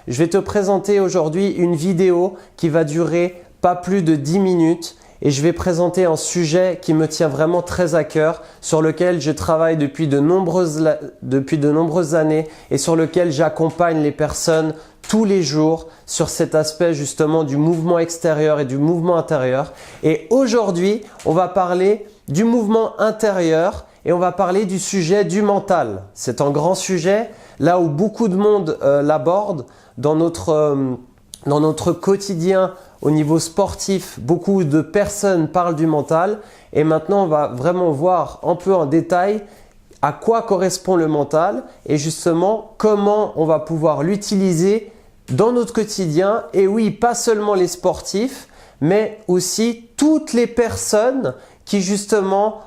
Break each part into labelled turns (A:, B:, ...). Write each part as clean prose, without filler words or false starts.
A: Je vais te présenter aujourd'hui une vidéo qui va durer pas plus de 10 minutes et je vais présenter un sujet qui me tient vraiment très à cœur, sur lequel je travaille depuis de nombreuses années et sur lequel j'accompagne les personnes tous les jours sur cet aspect justement du mouvement extérieur et du mouvement intérieur. Et aujourd'hui, on va parler du mouvement intérieur et on va parler du sujet du mental. C'est un grand sujet, là où beaucoup de monde l'aborde dans notre quotidien au niveau sportif. Beaucoup de personnes parlent du mental et maintenant on va vraiment voir un peu en détail à quoi correspond le mental et justement comment on va pouvoir l'utiliser dans notre quotidien. Et oui, pas seulement les sportifs, mais aussi toutes les personnes qui justement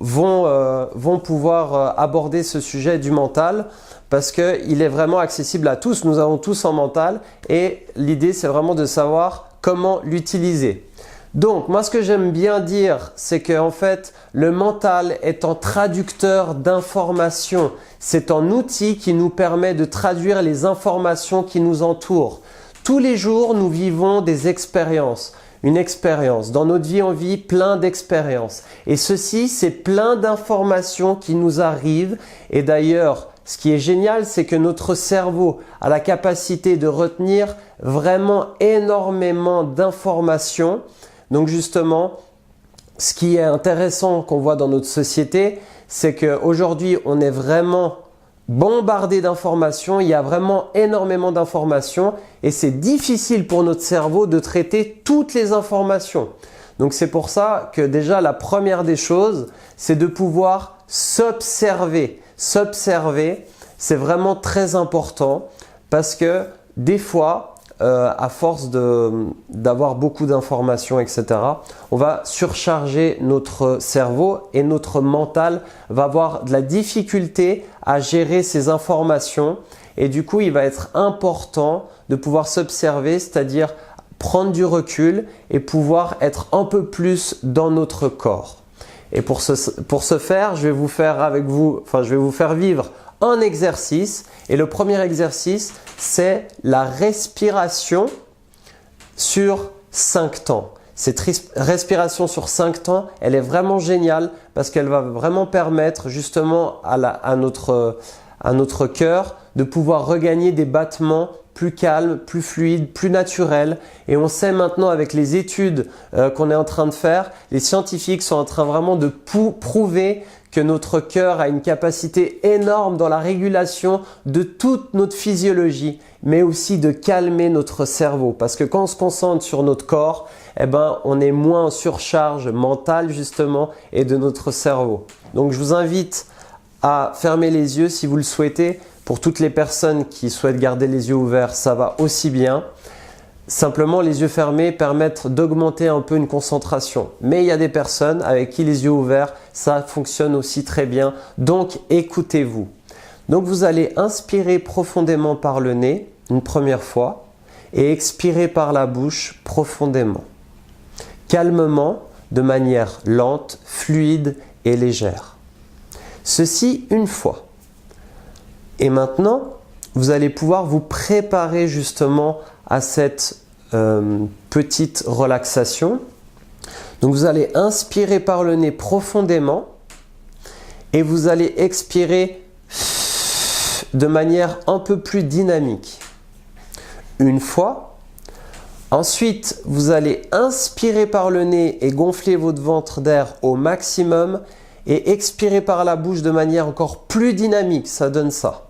A: vont pouvoir aborder ce sujet du mental, parce qu'il est vraiment accessible à tous. Nous avons tous un mental et l'idée c'est vraiment de savoir comment l'utiliser. Donc moi ce que j'aime bien dire, c'est qu'en fait le mental est un traducteur d'informations. C'est un outil qui nous permet de traduire les informations qui nous entourent. Tous les jours nous vivons des expériences. Une expérience. Dans notre vie, on vit plein d'expériences. Et ceci, c'est plein d'informations qui nous arrivent. Et d'ailleurs, ce qui est génial, c'est que notre cerveau a la capacité de retenir vraiment énormément d'informations. Donc justement, ce qui est intéressant qu'on voit dans notre société, c'est qu'aujourd'hui, on est vraiment bombardé d'informations, il y a vraiment énormément d'informations et c'est difficile pour notre cerveau de traiter toutes les informations. Donc c'est pour ça que déjà la première des choses, c'est de pouvoir s'observer. S'observer, c'est vraiment très important parce que des fois, à force d'avoir beaucoup d'informations, etc., on va surcharger notre cerveau et notre mental va avoir de la difficulté à gérer ces informations. Et du coup, il va être important de pouvoir s'observer, c'est-à-dire prendre du recul et pouvoir être un peu plus dans notre corps. Et pour ce faire, je vais vous faire vivre un exercice. Et le premier exercice, c'est la respiration sur 5 temps. Cette respiration sur 5 temps, elle est vraiment géniale parce qu'elle va vraiment permettre justement à notre cœur de pouvoir regagner des battements plus calmes, plus fluides, plus naturels. Et on sait maintenant avec les études qu'on est en train de faire, les scientifiques sont en train vraiment de prouver que notre cœur a une capacité énorme dans la régulation de toute notre physiologie, mais aussi de calmer notre cerveau. Parce que quand on se concentre sur notre corps, on est moins en surcharge mentale justement et de notre cerveau. Donc je vous invite à fermer les yeux si vous le souhaitez. Pour toutes les personnes qui souhaitent garder les yeux ouverts, ça va aussi bien. Simplement, les yeux fermés permettent d'augmenter un peu une concentration. Mais il y a des personnes avec qui les yeux ouverts, ça fonctionne aussi très bien. Donc, écoutez-vous. Donc, vous allez inspirer profondément par le nez une première fois et expirer par la bouche profondément. Calmement, de manière lente, fluide et légère. Ceci une fois. Et maintenant, vous allez pouvoir vous préparer justement à cette petite relaxation. Donc vous allez inspirer par le nez profondément et vous allez expirer de manière un peu plus dynamique. Une fois. Ensuite, vous allez inspirer par le nez et gonfler votre ventre d'air au maximum et expirer par la bouche de manière encore plus dynamique. Ça donne ça.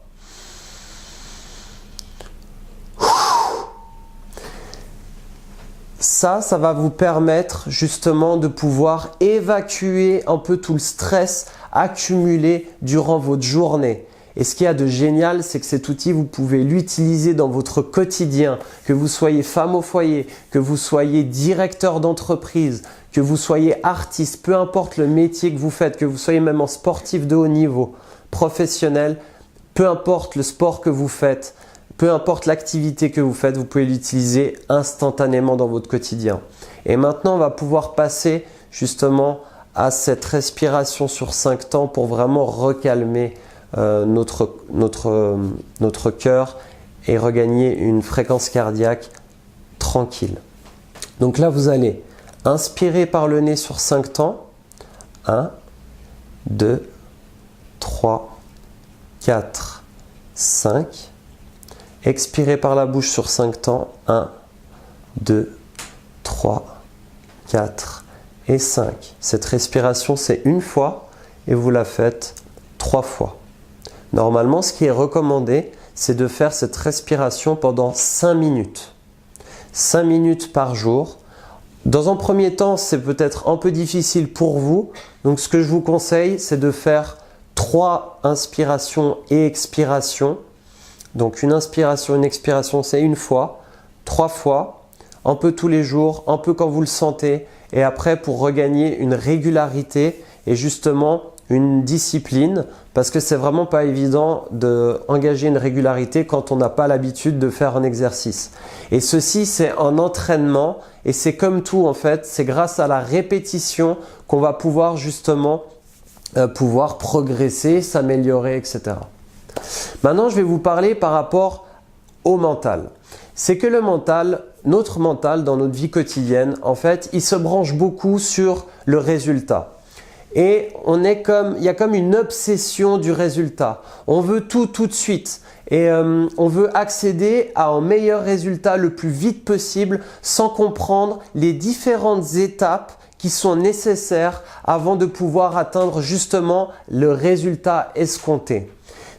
A: Ça va vous permettre justement de pouvoir évacuer un peu tout le stress accumulé durant votre journée. Et ce qu'il y a de génial, c'est que cet outil, vous pouvez l'utiliser dans votre quotidien, que vous soyez femme au foyer, que vous soyez directeur d'entreprise, que vous soyez artiste, peu importe le métier que vous faites, que vous soyez même en sportif de haut niveau, professionnel, peu importe le sport que vous faites, peu importe l'activité que vous faites, vous pouvez l'utiliser instantanément dans votre quotidien. Et maintenant, on va pouvoir passer justement à cette respiration sur 5 temps pour vraiment recalmer notre cœur et regagner une fréquence cardiaque tranquille. Donc là, vous allez inspirer par le nez sur 5 temps. 1, 2, 3, 4, 5. Expirez par la bouche sur 5 temps. 1, 2, 3, 4 et 5. Cette respiration, c'est une fois et vous la faites 3 fois. Normalement, ce qui est recommandé, c'est de faire cette respiration pendant 5 minutes. 5 minutes par jour. Dans un premier temps, c'est peut-être un peu difficile pour vous. Donc, ce que je vous conseille, c'est de faire 3 inspirations et expirations. Donc, une inspiration, une expiration, c'est une fois, 3 fois, un peu tous les jours, un peu quand vous le sentez. Et après, pour regagner une régularité et justement une discipline, parce que c'est vraiment pas évident d'engager une régularité quand on n'a pas l'habitude de faire un exercice. Et ceci, c'est un entraînement et c'est comme tout en fait, c'est grâce à la répétition qu'on va pouvoir justement pouvoir progresser, s'améliorer, etc. Maintenant, je vais vous parler par rapport au mental. C'est que le mental, notre mental dans notre vie quotidienne, en fait, il se branche beaucoup sur le résultat. Et il y a comme une obsession du résultat. On veut tout de suite. Et on veut accéder à un meilleur résultat le plus vite possible sans comprendre les différentes étapes qui sont nécessaires avant de pouvoir atteindre justement le résultat escompté.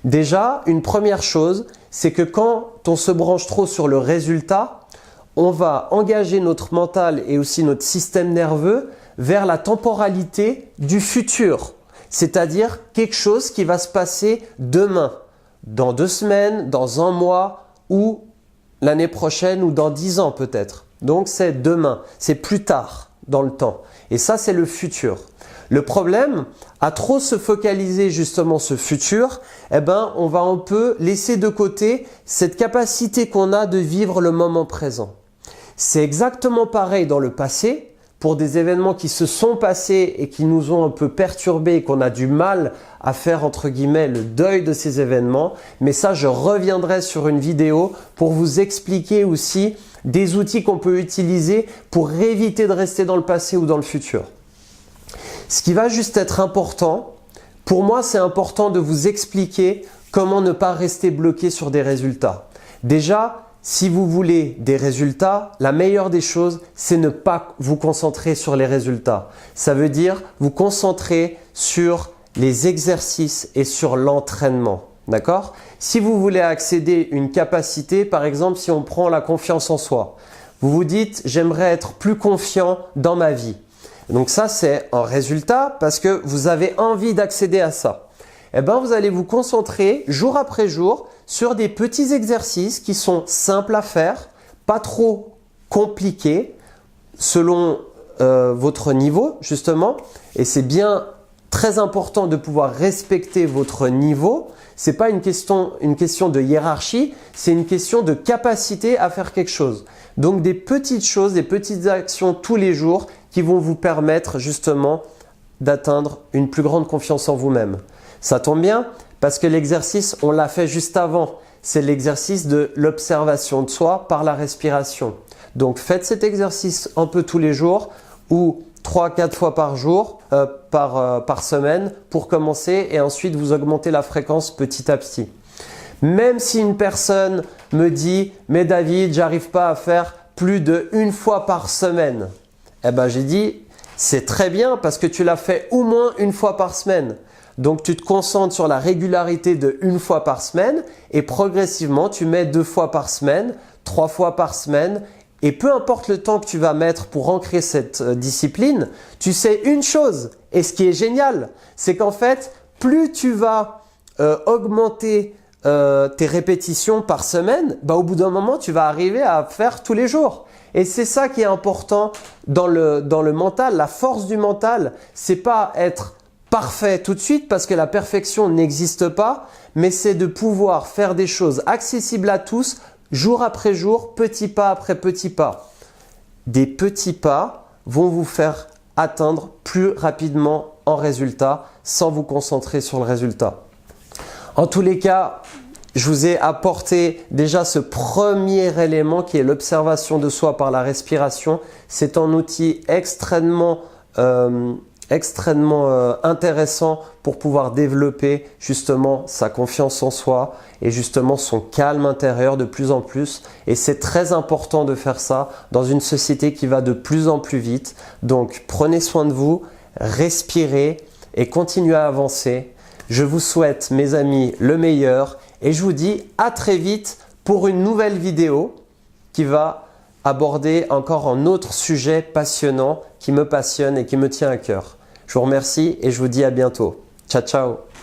A: Déjà, une première chose, c'est que quand on se branche trop sur le résultat, on va engager notre mental et aussi notre système nerveux vers la temporalité du futur, c'est-à-dire quelque chose qui va se passer demain, dans 2 semaines, dans 1 mois ou l'année prochaine ou dans 10 ans peut-être. Donc c'est demain, c'est plus tard dans le temps. Et ça, c'est le futur. Le problème, à trop se focaliser justement ce futur, on va un peu laisser de côté cette capacité qu'on a de vivre le moment présent. C'est exactement pareil dans le passé. Pour des événements qui se sont passés et qui nous ont un peu perturbés et qu'on a du mal à faire entre guillemets le deuil de ces événements. Mais ça, je reviendrai sur une vidéo pour vous expliquer aussi des outils qu'on peut utiliser pour éviter de rester dans le passé ou dans le futur. Ce qui va juste être important, pour moi, c'est important de vous expliquer comment ne pas rester bloqué sur des résultats. Déjà, si vous voulez des résultats, la meilleure des choses, c'est ne pas vous concentrer sur les résultats. Ça veut dire vous concentrer sur les exercices et sur l'entraînement. D'accord ? Si vous voulez accéder à une capacité, par exemple, si on prend la confiance en soi, vous vous dites « j'aimerais être plus confiant dans ma vie ». Donc ça, c'est un résultat parce que vous avez envie d'accéder à ça. Vous allez vous concentrer jour après jour sur des petits exercices qui sont simples à faire, pas trop compliqués selon votre niveau justement. Et c'est bien très important de pouvoir respecter votre niveau. Ce n'est pas une question de hiérarchie, c'est une question de capacité à faire quelque chose. Donc des petites choses, des petites actions tous les jours qui vont vous permettre justement d'atteindre une plus grande confiance en vous-même. Ça tombe bien parce que l'exercice, on l'a fait juste avant. C'est l'exercice de l'observation de soi par la respiration. Donc faites cet exercice un peu tous les jours ou 3-4 fois par jour, par semaine pour commencer et ensuite vous augmentez la fréquence petit à petit. Même si une personne me dit « mais David, j'arrive pas à faire plus d'1 fois par semaine », j'ai dit « c'est très bien parce que tu l'as fait au moins 1 fois par semaine ». Donc, tu te concentres sur la régularité de 1 fois par semaine et progressivement, tu mets 2 fois par semaine, 3 fois par semaine et peu importe le temps que tu vas mettre pour ancrer cette discipline, tu sais une chose et ce qui est génial, c'est qu'en fait, plus tu vas augmenter tes répétitions par semaine, au bout d'un moment, tu vas arriver à faire tous les jours. Et c'est ça qui est important dans le mental. La force du mental, c'est pas être parfait tout de suite parce que la perfection n'existe pas, mais c'est de pouvoir faire des choses accessibles à tous, jour après jour, petit pas après petit pas. Des petits pas vont vous faire atteindre plus rapidement un résultat sans vous concentrer sur le résultat. En tous les cas, je vous ai apporté déjà ce premier élément qui est l'observation de soi par la respiration. C'est un outil extrêmement intéressant pour pouvoir développer justement sa confiance en soi et justement son calme intérieur de plus en plus. Et c'est très important de faire ça dans une société qui va de plus en plus vite. Donc prenez soin de vous, respirez et continuez à avancer. Je vous souhaite, mes amis, le meilleur et je vous dis à très vite pour une nouvelle vidéo qui va aborder encore un autre sujet passionnant qui me passionne et qui me tient à cœur. Je vous remercie et je vous dis à bientôt. Ciao, ciao!